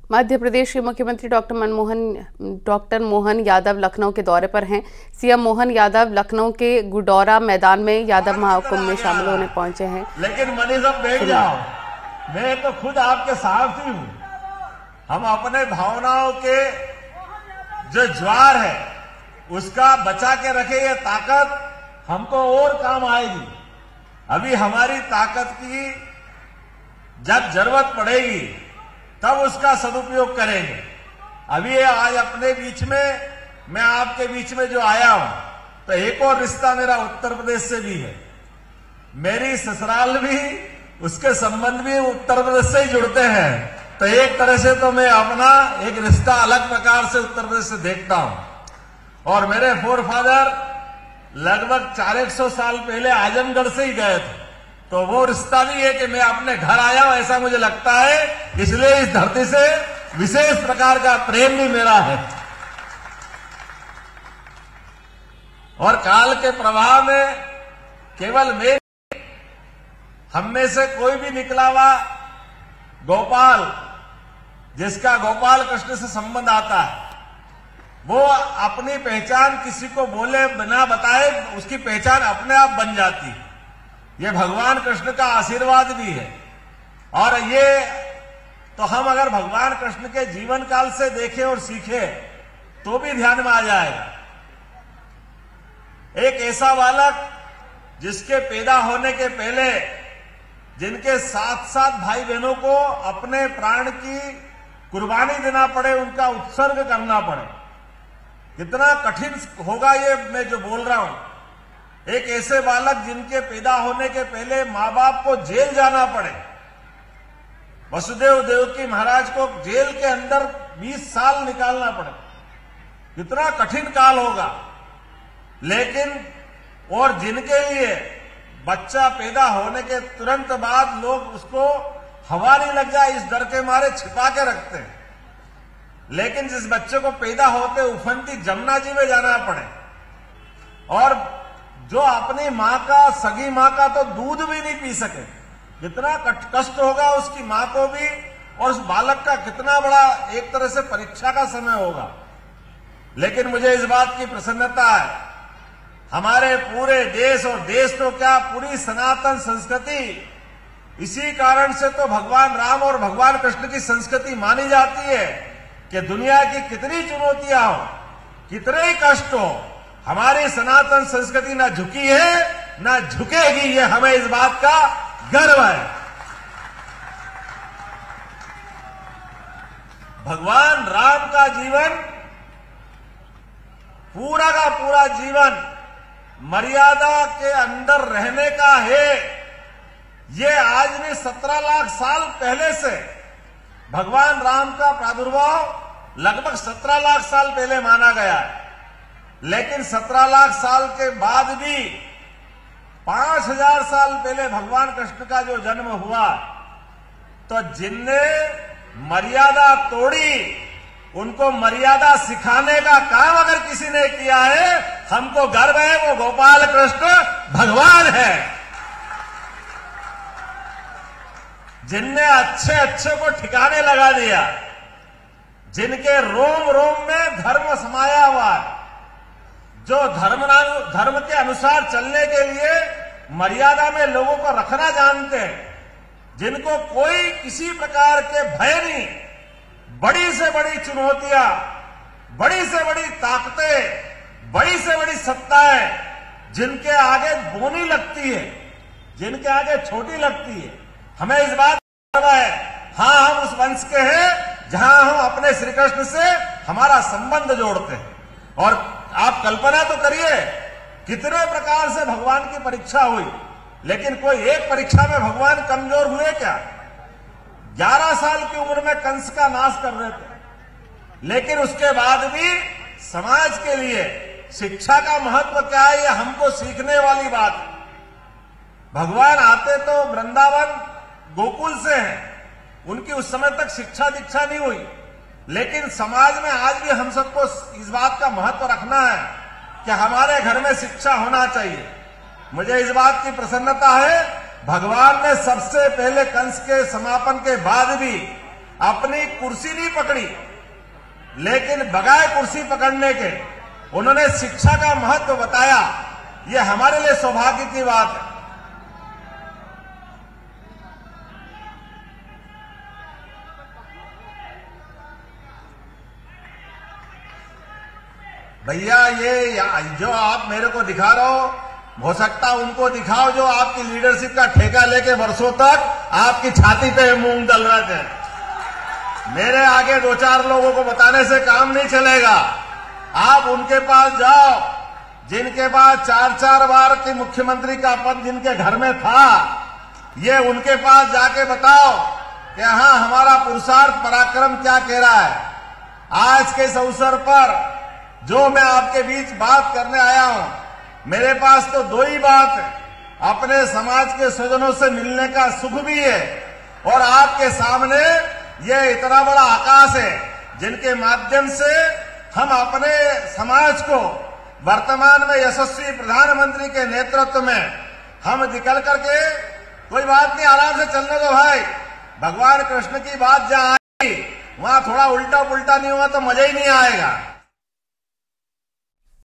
मध्य प्रदेश के मुख्यमंत्री डॉक्टर मोहन यादव लखनऊ के दौरे पर हैं। सीएम मोहन यादव लखनऊ के गुडौरा मैदान में यादव महाकुंभ में शामिल होने पहुंचे हैं। लेकिन मनीष साहब बैठ जाओ, मैं तो खुद आपके सारथी हूं। हम अपने भावनाओं के जो ज्वार है उसका बचा के रखे, ये ताकत हमको और काम आएगी। अभी हमारी ताकत की जब जरूरत पड़ेगी तब उसका सदुपयोग करेंगे। अभी आज अपने बीच में, मैं आपके बीच में जो आया हूं, तो एक और रिश्ता मेरा उत्तर प्रदेश से भी है। मेरी ससुराल भी, उसके संबंध भी उत्तर प्रदेश से ही जुड़ते हैं। तो एक तरह से तो मैं अपना एक रिश्ता अलग प्रकार से उत्तर प्रदेश से देखता हूं। और मेरे फोरफादर लगभग 400 साल पहले आजमगढ़ से ही गए थे, तो वो रिश्ता भी है कि मैं अपने घर आया हूं, ऐसा मुझे लगता है। इसलिए इस धरती से विशेष प्रकार का प्रेम भी मेरा है। और काल के प्रभाव में केवल मैं, हम में से कोई भी निकला हुआ गोपाल, जिसका गोपाल कृष्ण से संबंध आता है, वो अपनी पहचान किसी को बोले बिना बताए उसकी पहचान अपने आप बन जाती है। ये भगवान कृष्ण का आशीर्वाद भी है। और ये तो हम अगर भगवान कृष्ण के जीवन काल से देखें और सीखें तो भी ध्यान में आ जाएगा। एक ऐसा बालक जिसके पैदा होने के पहले, जिनके साथ साथ भाई बहनों को अपने प्राण की कुर्बानी देना पड़े, उनका उत्सर्ग करना पड़े, कितना कठिन होगा ये मैं जो बोल रहा हूं। एक ऐसे बालक जिनके पैदा होने के पहले मां बाप को जेल जाना पड़े, वसुदेव देवकी महाराज को जेल के अंदर 20 साल निकालना पड़े, कितना कठिन काल होगा। लेकिन और जिनके लिए बच्चा पैदा होने के तुरंत बाद लोग उसको हवा नहीं लग जाए इस डर के मारे छिपा के रखते हैं, लेकिन जिस बच्चे को पैदा होते उफनती जमुना जी में जाना पड़े, और जो अपनी मां का, सगी मां का तो दूध भी नहीं पी सके, कितना कष्ट होगा उसकी मां को भी, और उस बालक का कितना बड़ा एक तरह से परीक्षा का समय होगा। लेकिन मुझे इस बात की प्रसन्नता है, हमारे पूरे देश, और देश तो क्या पूरी सनातन संस्कृति, इसी कारण से तो भगवान राम और भगवान कृष्ण की संस्कृति मानी जाती है कि दुनिया की कितनी चुनौतियां हो, कितने ही कष्ट हो, हमारी सनातन संस्कृति ना झुकी है ना झुकेगी। ये हमें इस बात का गर्व है। भगवान राम का जीवन, पूरा का पूरा जीवन मर्यादा के अंदर रहने का है। ये आज नहीं 17 लाख साल पहले से भगवान राम का प्रादुर्भाव लगभग 17 लाख साल पहले माना गया है। लेकिन 17 लाख साल के बाद भी 5000 साल पहले भगवान कृष्ण का जो जन्म हुआ, तो जिनने मर्यादा तोड़ी, उनको मर्यादा सिखाने का काम अगर किसी ने किया है, हमको गर्व है, वो गोपाल कृष्ण भगवान है। जिनने अच्छे अच्छे को ठिकाने लगा दिया, जिनके रोम रोम में धर्म समाया हुआ है, जो धर्म के अनुसार चलने के लिए मर्यादा में लोगों को रखना जानते हैं, जिनको कोई किसी प्रकार के भय नहीं, बड़ी से बड़ी चुनौतियां, बड़ी से बड़ी ताकतें, बड़ी से बड़ी सत्ताएं जिनके आगे बोनी लगती है, जिनके आगे छोटी लगती है, हमें इस बात का है, हाँ हम उस वंश के हैं जहां हम अपने श्री कृष्ण से हमारा संबंध जोड़ते हैं। और आप कल्पना तो करिए कितने प्रकार से भगवान की परीक्षा हुई, लेकिन कोई एक परीक्षा में भगवान कमजोर हुए क्या? 11 साल की उम्र में कंस का नाश कर रहे थे, लेकिन उसके बाद भी समाज के लिए शिक्षा का महत्व क्या है, ये हमको सीखने वाली बात है। भगवान आते तो वृंदावन गोकुल से हैं, उनकी उस समय तक शिक्षा दीक्षा नहीं हुई, लेकिन समाज में आज भी हम सबको इस बात का महत्व रखना है कि हमारे घर में शिक्षा होना चाहिए। मुझे इस बात की प्रसन्नता है, भगवान ने सबसे पहले कंस के समापन के बाद भी अपनी कुर्सी नहीं पकड़ी, लेकिन बगैर कुर्सी पकड़ने के उन्होंने शिक्षा का महत्व बताया। ये हमारे लिए सौभाग्य की बात है। भैया ये जो आप मेरे को दिखा रहे हो सकता उनको दिखाओ जो आपकी लीडरशिप का ठेका लेके वर्षों तक आपकी छाती पे मूंग दल रहे थे। मेरे आगे 2-4 लोगों को बताने से काम नहीं चलेगा। आप उनके पास जाओ जिनके पास 4-4 बार के मुख्यमंत्री का पद जिनके घर में था। ये उनके पास जाके बताओ कि हाँ, हमारा पुरुषार्थ पराक्रम क्या कह रहा है। आज के इस अवसर पर जो मैं आपके बीच बात करने आया हूं, मेरे पास तो 2 ही बात है। अपने समाज के स्वजनों से मिलने का सुख भी है और आपके सामने ये इतना बड़ा आकाश है जिनके माध्यम से हम अपने समाज को वर्तमान में यशस्वी प्रधानमंत्री के नेतृत्व में हम निकल करके, कोई बात नहीं, आराम से चलने दो भाई। भगवान कृष्ण की बात जहां आई वहां थोड़ा उल्टा पुल्टा नहीं हुआ तो मजा ही नहीं आएगा।